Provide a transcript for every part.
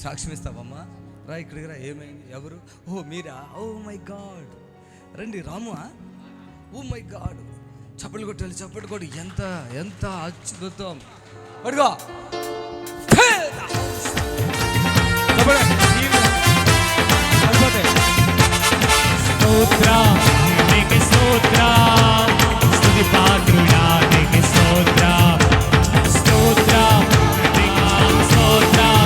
సాక్ష్యం ఇస్తావమ్మా? రా ఇక్కడికి రా. ఏమైంది? ఎవరు? ఓ మీరా? Oh my god. రండి. రాము? Oh my god. చప్పట్లు కొట్టాలి, చప్పట్లు కొట్టి. ఎంత ఎంత అద్భుతం. అడుగో స్తోత్రం నీకే స్తోత్రం, స్తుతి పాత్రుడా నీకే స్తోత్రం, స్తోత్రం స్తోత్రం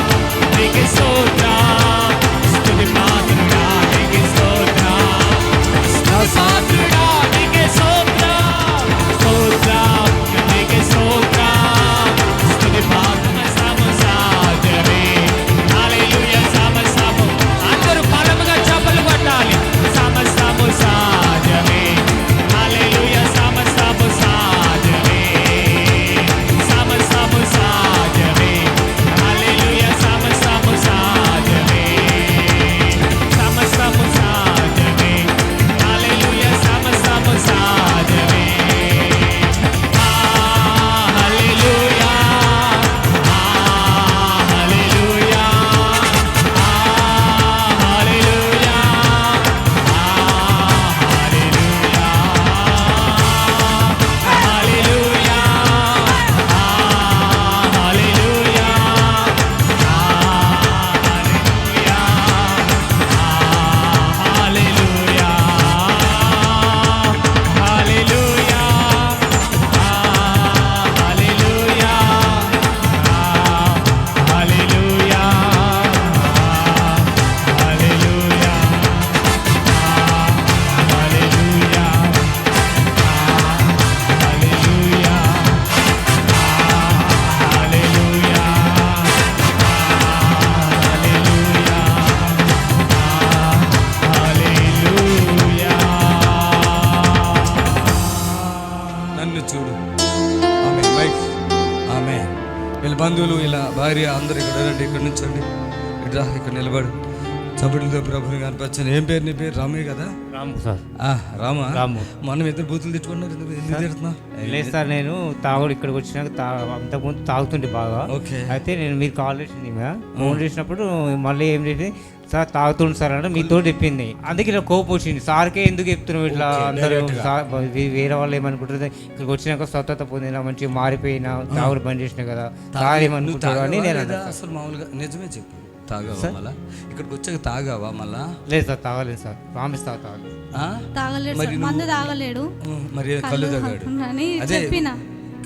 నీకే స్తోత్రం, స్తుతి పాత్రుడా నీకే స్తోత్రం, పాత్రుడా నీకే స్తోత్రం, స్తోత్రం నీకే స్తోత్రం, స్తుతి పాత్రుడా సమసాజమే. హల్లెలూయా. సమస్తము అందరూ బలముగా చప్పట్లు కొట్టాలి. సమస్తము సాజమే. హల్లెలూయా. సమస్తము సాజమే. సమస్తము సాజమే. హల్లెలూయా. సమస్తము సాజమే. సమస్తము సాజమే. హల్లెలూయా. సమస్తము సాజమే. హల్లెలూయా. హల్లెలూయా. హల్లెలూయా. హల్లెలూయా. హల్లెలూయా. హల్లెలూయా. హల్లెలూయా. హల్లెలూయా. హల్లెలూయా. హల్లెలూయా. హల్లెలూయా. హల్లెలూయా. హల్లెలూయా. హల్లెలూయా. నన్ను చూడు. ఆమె మైక్. ఆమె వీళ్ళ బంధువులు, ఇలా భార్య అందరూ ఇక్కడ రండి. ఇక్కడ నుంచండి. ఇక్కడ ఇక్కడ నిలబడు. చప్పటితో ప్రభుని కనిపించాను. ఏం పేరు నీ పేరు? రామే కదా? రాము సార్. రామా? రాము. మనం ఇద్దరు బూతులు తిట్టుకున్నారు. ఎందుకు తిడుతున్నావు? లేదు సార్, నేను తాగుడు ఇక్కడికి వచ్చినాక అంతకుముందు తాగుతుంటే బాగా. ఓకే. అయితే నేను మీరు కాల్ చేసింది ఫోన్ చేసినప్పుడు మళ్ళీ ఏం చేసి సార్ తాగుతుండు సార్ అంటే మీతో చెప్పింది. అందుకే ఇలా కోపం వచ్చింది. సార్కే ఎందుకు చెప్తున్నావు ఇట్లా? అందరూ వేరే వాళ్ళు ఏమనుకుంటారు, ఇక్కడికి వచ్చినాక స్వతత పొందినా మంచిగా మారిపోయినా తాగుడు బంద్ చేసినా కదా సార్ ఏమనుకుంటారు అని నేను అసలు మామూలుగా నిజమే చెప్పు. తాగావా మళ్ళా? ఇక్కడికి వచ్చాక తాగావా మళ్ళా? లేదు సార్, తాగలేదు సార్. ప్రామిస్ తాగలేదు. తాగలేడు సార్, మందు తాగలేడు. మరి కళ్ళు తాగాడు. అదే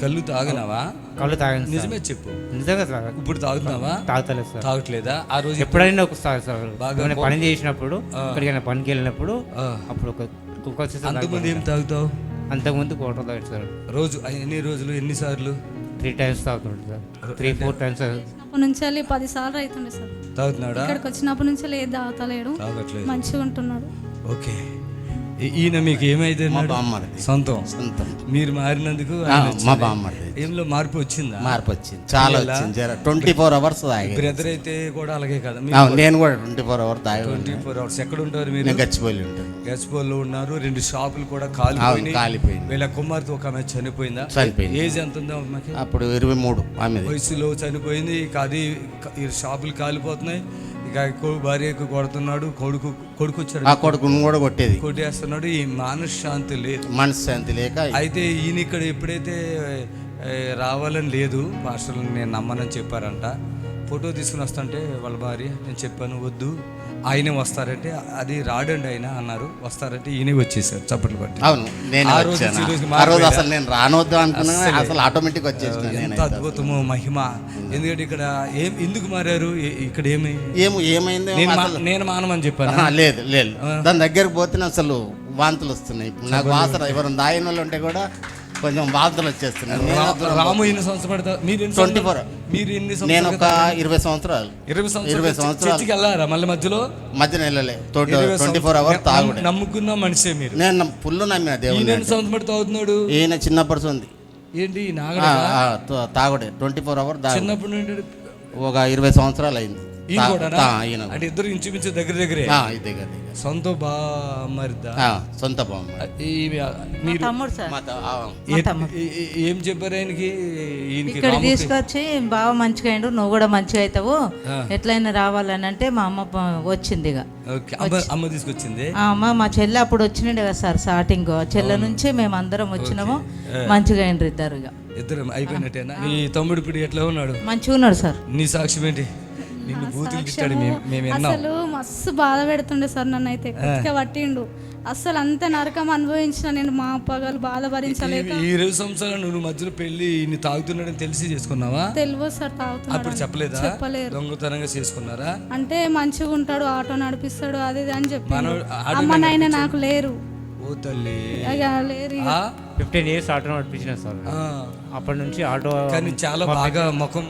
కళ్ళు తాగినావా? కళ్ళు తాగాను. నిజమే చెప్పు. నిజంగా సార్. ఇప్పుడు తాగుతున్నావా? తాగలేదు సార్. తాగట్లేదా? ఆ రోజు ఎప్పుడైనా ఒకసారి సార్ పని చేసినప్పుడు, ఎక్కడికైనా పనికి వెళ్ళినప్పుడు అప్పుడు అంతకుముందు ఏం తాగుతావు? అంతకుముందు కోట తాగాడు సార్. రోజు ఎన్ని రోజులు, ఎన్నిసార్లు? 3 times తాగుతుండే సార్. 3-4 times. అప్పటి నుంచి 10 సార్లు అవుతుండే సార్. తాగుతున్నాడా? ఇక్కడికి వచ్చినప్పటి నుంచి లేదు, తాగుతలేడు. తాగట్లేదు. మంచిగా ఉంటున్నాడు. ఓకే. ఈయన మీకు ఏమైతే సొంతం? మీరు మారినందుకు మా బామ్మది ఏంలో మార్పు వచ్చిందా? మార్పు వచ్చింది, చాలా వచ్చింది. 24 hours తాగి. బ్రదర్ అయితే కూడా అలాగే కదా? నేను కూడా 24 hours తాగి. 24 hours. ఎక్కడ ఉంటారు మీరు? గచ్చిపోయి ఉంటాను. గచ్చిపోయిలో ఉన్నారు. 2 షాపులు కూడా కాలిపోయింది. వీళ్ళ కుమార్తె ఒక ఆమె చనిపోయిందా? చనిపోయింది. ఏజ్ ఎంత ఉందా అమ్మకి? అప్పుడు 23 ఆమె వయసులో చనిపోయింది. ఇక అది షాపులు కాలిపోతున్నాయి. ఇక భార్యకు కొడుతున్నాడు. కొడుకు వచ్చాడు. ఆ కొడుకును కూడా కొట్టేస్తున్నాడు. ఈ మనశ్శాంతి లేదు, మనశ్శాంతి లేక. అయితే ఈయన ఇక్కడ ఎప్పుడైతే రావాలని లేదు, పాస్టర్లు నేను నమ్మనని చెప్పారంట. ఫోటో తీసుకుని వస్తుంటే వాళ్ళ భార్య, నేను చెప్పాను వద్దు, ఆయనే వస్తారంటే అది రాడండి ఆయన అన్నారు. వస్తారంటే ఈయనే వచ్చేసారు చప్పట్లు పట్టి. అవును, నేను ఆ రోజు అసలు నేను రానొద్దు అనుకున్నాను. అసలు ఆటోమేటిక్ వచ్చేసాను. ఎంత అద్భుతము, మహిమ. ఎందుకంటే ఇక్కడ ఎందుకు మారారు? ఇక్కడ ఏమైంది? నేను మానమని చెప్పాను. లేదు లేదు, దాని దగ్గరకు పోతే అసలు వాంతులు వస్తున్నాయి. నాకు వాసన ఎవరు దాయిన వాళ్ళు ఉంటే కూడా కొంచెం వాంతులు వచ్చేస్తున్నాయి. రాము ఎన్ని సంవత్సరాలు పడతా? మీరు 24. మీరు ఎన్ని? నేను ఒక 20 సంవత్సరాలు. 20 సంవత్సరాలు వెళ్ళారా? మధ్యన వెళ్ళలే. 24 hours తాగుడు. నమ్ముకున్న మనిషే మీరు? నేను ఫుల్ నమ్మిన దేవుడు. ఎన్ని సంవత్సరాలు పడి తాగుతున్నాడు? ఈయన చిన్నప్పటి ఉంది. ఏంటి తాగుడే 24 hours. చిన్నప్పుడు నుండి ఒక 20 సంవత్సరాలు అయింది. ఈయన కూడా ఈయన అంటే ఇద్దరు ఇంచుమించు దగ్గర దగ్గరే ఇదే కదా సొంత మరిదా సొంత బామ్మ మీరు తమ్ముడు సార్ ఏం చెప్పారు ఆయనకి ఈయనకి ఇక్కడ తీసుకొచ్చి బాగా మంచిగా అయిండు, నువ్వు కూడా మంచిగా అవుతావు, ఎట్లయినా రావాలని అంటే మా అమ్మ వచ్చింది ఇక. ఓకే అమ్మ తీసుకొచ్చింది. మా చెల్లె అప్పుడు వచ్చిండే కదా సార్ స్టార్టింగ్, చెల్లె నుంచి మేము అందరం వచ్చినాము, మంచిగా అయిండ్రు ఇద్దరు ఇక. ఇద్దరు అయిపోయినట్టేనా? నీ తమ్ముడు ఇప్పుడు ఎట్లా ఉన్నాడు? మంచిగా ఉన్నాడు సార్. నీ సాక్ష్యం ఏంటి? నిన్ను బూతులు తిట్టాడు, మేము విన్నాం. అసలు మస్తు బాధ పెడుతుండే సార్, నన్ను అయితే కొద్దిగా పట్టిండు. అసలు అంత నరకం అనుభవించిన నేను, మా పగలు బాధ భరించలేక. ఈ 20 సంవత్సరాలు నువ్వు మధ్యలో పెళ్లి ఇన్ని తాగుతున్నాడని తెలిసి చేసుకున్నావా? తెలియదు సార్ తాగుతున్నాడు. అప్పుడు చెప్పలేదా? చెప్పలేరు. దొంగతనంగా చేసుకున్నారా? అంటే మంచిగా ఉంటాడు, ఆటో నడిపిస్తాడు అది ఇది అని చెప్పి. అమ్మ నాయన నాకు లేరు. ఓ తల్లి లేరు. 15 years ఆటో నడిపించిన సార్. అప్పటి నుంచి ఆటో కానీ చాలా బాగా ముఖం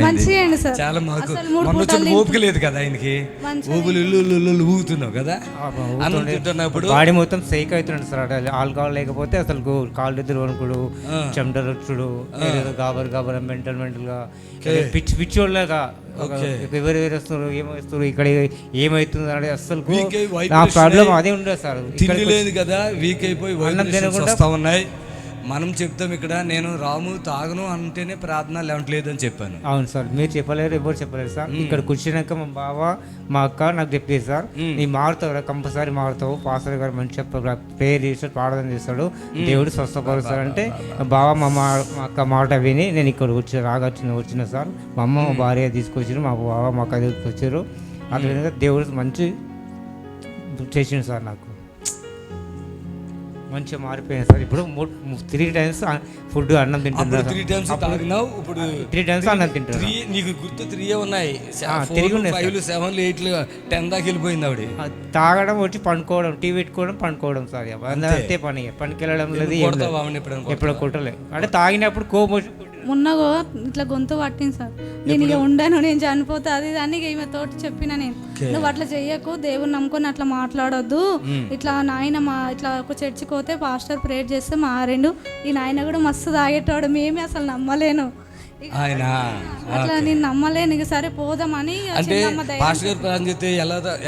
మంచిగా అండి సార్. చాలా మాకు మొన్న ఓపిక లేదు కదా ఆయనకి, ఊగులు ఇల్లు ఊగుతున్నావు కదా, అన్నం తింటున్నప్పుడు బాడీ మొత్తం సేక్ అవుతున్నాడు సార్. ఆల్కహాల్ లేకపోతే అసలు కాళ్ళు ఎదురు వణుకుడు, చెమటలు వచ్చుడు, గాబర్ మెంటల్ గా పిచ్చి వాళ్ళగా ఎవరు వస్తున్నారు, ఏమవుతున్నారు, ఇక్కడ ఏమవుతుంది అనేది అసలు నా ప్రాబ్లం అదే ఉండదు సార్. తిండి లేదు కదా, వీక్ అయిపోయి అన్నం తినకుండా ఉన్నాయి. మనం చెప్తాం ఇక్కడ, నేను రాము తాగను అంటేనే ప్రార్థన లేవట్లేదు అని చెప్పాను. అవును సార్, మీరు చెప్పలేరు, ఎవరు చెప్పలేరు సార్. ఇక్కడ కూర్చున్నాక మా బావ మా అక్క నాకు చెప్పేది సార్, నీ మారుతావు, కంపల్సరీ మారుతావు, పాస్టర్ గారు మంచి ప్రేయర్ చేస్తాడు, ప్రార్థన చేస్తాడు, దేవుడు స్వస్థపరుస్తాడు అంటే బావ మా అక్క మాట విని నేను ఇక్కడ వచ్చిన సార్. మా అమ్మ మా భార్య తీసుకొచ్చారు, మా బావ మా అక్క తీసుకొచ్చారు. ఆ విధంగా దేవుడు మంచి చేసిండు సార్. నాకు మంచిగా మారిపోయింది సార్. ఇప్పుడు 3 times ఫుడ్ అన్నం తింటున్నాను. 3 times తాగినావు, ఇప్పుడు 3 times అన్నం తింటున్నాను. నీకు గుర్తు 3 ఉన్నాయి, తిరిగి ఉన్నాయి, 5, 7, 8, 10 దాకా వెళ్ళిపోయింది ఆవిడ. తాగడం వచ్చి పండుకోవడం, టీవీ పెట్టుకోవడం, పండుకోవడం సార్. అంతే పని, పనికి వెళ్ళడం లేదు, ఎప్పుడు కొట్టలేదు. అంటే తాగినప్పుడు కోపం మొన్నగో ఇట్లా గొంతు పట్టింది సార్. నేను ఇక ఉండను, నేను చనిపోతా అది దాన్ని ఈమె తోటి చెప్పిన నేను, నువ్వు అట్లా చెయ్యకు, దేవుని నమ్ముకొని అట్లా మాట్లాడొద్దు, ఇట్లా నాయన ఇట్లా ఒక చర్చికి పోతే పాస్టర్ ప్రేయర్ చేస్తే మారిండు, ఈ నాయన కూడా మస్తు తాగేటోడు, మేమే అసలు నమ్మలేను అట్లా, నేను నమ్మలేను. ఇక సరే పోదామని. అంటే పాస్టర్ గారు ప్రార్థన చేస్తే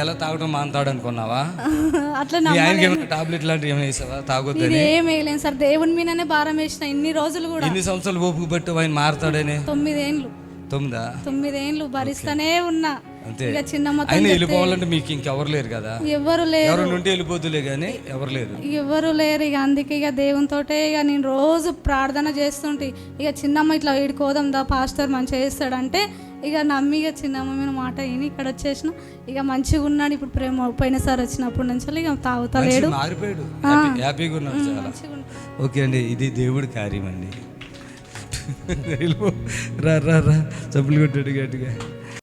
ఎలా తాగడం మానతాడు అనుకున్నావా? అట్లా టాబ్లెట్ లాంటివి ఏమైనా వేసావా తాగొద్దు? ఏం వేయలేను సార్, దేవుని మీదనే భారం వేసిన ఇన్ని రోజులు కూడా. ఎన్ని సంవత్సరాలు ఓపిక పట్టు ఆయన మారతాడని? 9 ఏండ్లు. 9 భరిస్తానే ఉన్నా. అంతే. ఇక చిన్నమ్మ ఆయన వెళ్ళిపోవాలంటే మీకు ఇంకెవరు లేరు కదా? ఎవరు లేరు. ఎవరు నుండి వెళ్ళిపోతులే కానీ ఎవరు లేరు. ఇక అందుకే ఇక దేవునితోటే ఇక నేను రోజు ప్రార్థన చేస్తుంటే, ఇక చిన్నమ్మ ఇట్లా వీడుకోదాం దా పాస్టర్ మంచిగా చేస్తాడంటే ఇక నమ్మి ఇక చిన్నమ్మ మీద మాట విని ఇక్కడ వచ్చేసిన. ఇక మంచిగా ఉన్నాడు ఇప్పుడు. ప్రేమ పోయినసారి వచ్చినప్పటి నుంచి ఇక తాగుతలేడు, మారిపోయాడు, హ్యాపీగా ఉన్నాడు చాలా. ఓకే అండి, ఇది దేవుడి కార్యం అండి. రా రా రా, చప్పులు కొట్టాడు గట్టిగా.